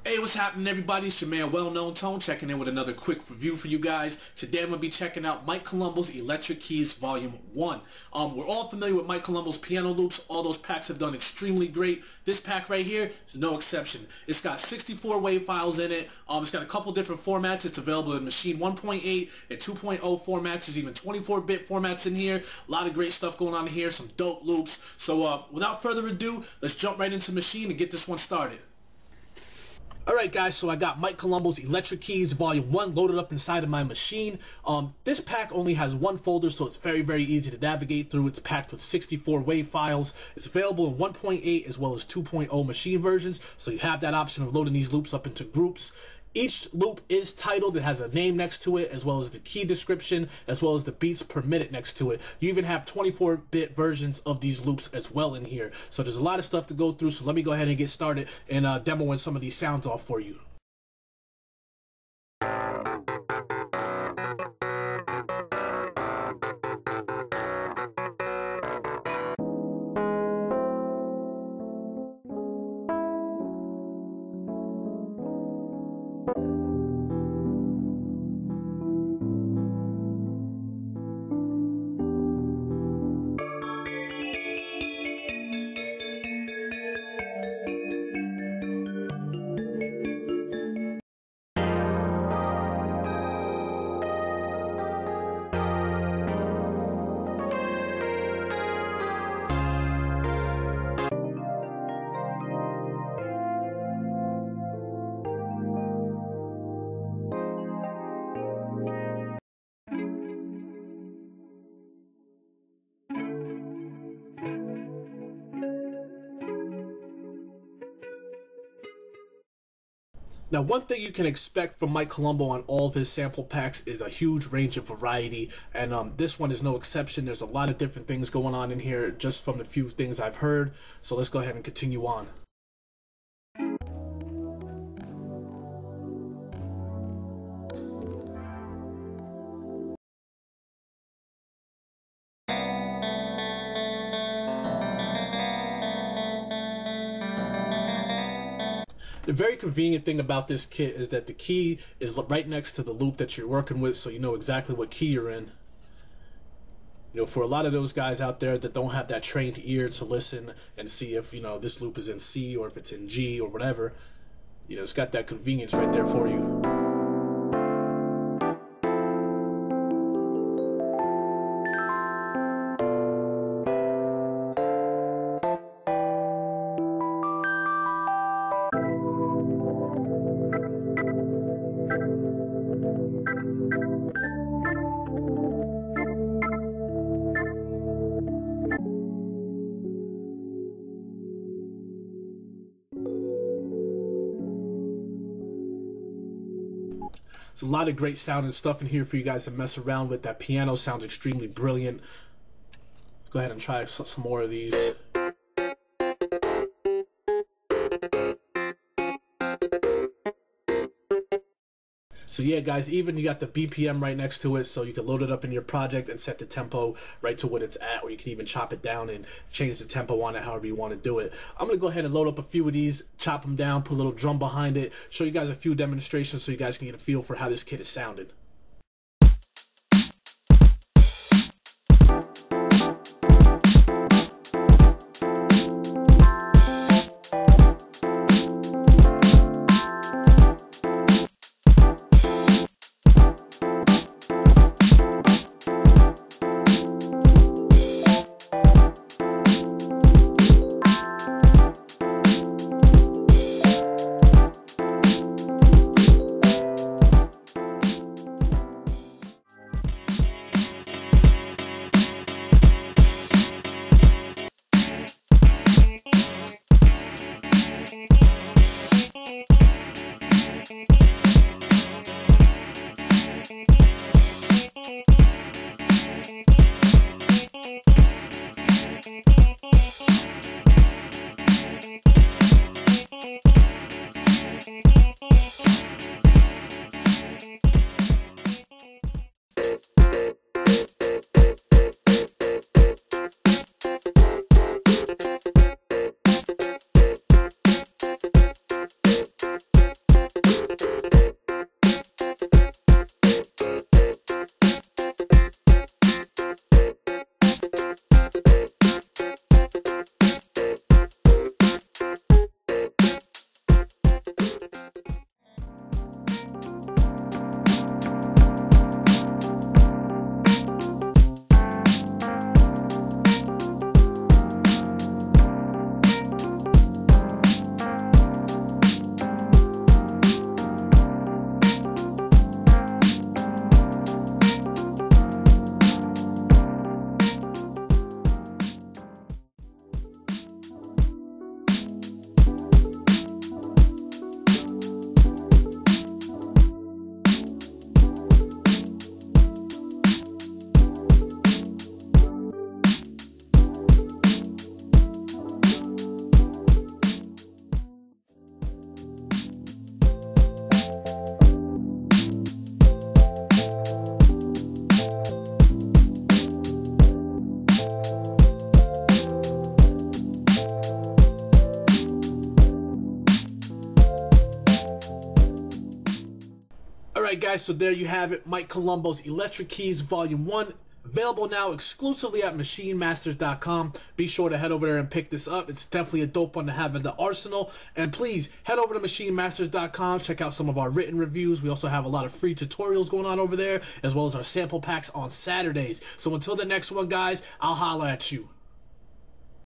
Hey, what's happening, everybody? It's your man, Well-Known Tone, checking in with another quick review for you guys. Today I'm going to be checking out Mike Colombo's ElectriKeys Volume 1. We're all familiar with Mike Colombo's piano loops. All those packs have done extremely great. This pack right here is no exception. It's got 64 wave files in it. It's got a couple different formats. It's available in Maschine 1.8 and 2.0 formats. There's even 24-bit formats in here. A lot of great stuff going on in here. Some dope loops. So without further ado, let's jump right into Maschine and get this one started. Alright guys, so I got Mike Colombo's ElectriKeys Volume 1 loaded up inside of my machine. This pack only has one folder, so it's very easy to navigate through. It's packed with 64 wave files. It's available in 1.8 as well as 2.0 Maschine versions, so you have that option of loading these loops up into groups. Each loop is titled. It has a name next to it, as well as the key description, as well as the beats per minute next to it. You even have 24-bit versions of these loops as well in here. So there's a lot of stuff to go through, so let me go ahead and get started and demoing some of these sounds off for you. Now, one thing you can expect from Mike Colombo on all of his sample packs is a huge range of variety, and this one is no exception. There's a lot of different things going on in here just from the few things I've heard, so let's go ahead and continue on. The very convenient thing about this kit is that the key is right next to the loop that you're working with, so you know exactly what key you're in. You know, for a lot of those guys out there that don't have that trained ear to listen and see if, you know, this loop is in C or if it's in G or whatever, you know, it's got that convenience right there for you. There's a lot of great sounding stuff in here for you guys to mess around with. That piano sounds extremely brilliant. Go ahead and try some more of these. So yeah guys, even you got the BPM right next to it, so you can load it up in your project and set the tempo right to what it's at, or you can even chop it down and change the tempo on it however you want to do it. I'm going to go ahead and load up a few of these, chop them down, put a little drum behind it, show you guys a few demonstrations so you guys can get a feel for how this kit is sounding. guys, so there you have it. Mike Colombo's Electric Keys Volume 1. Available now exclusively at MachineMasters.com. Be sure to head over there and pick this up. It's definitely a dope one to have in the arsenal. And please head over to MachineMasters.com. Check out some of our written reviews. We also have a lot of free tutorials going on over there, as well as our sample packs on Saturdays. So until the next one, guys, I'll holla at you.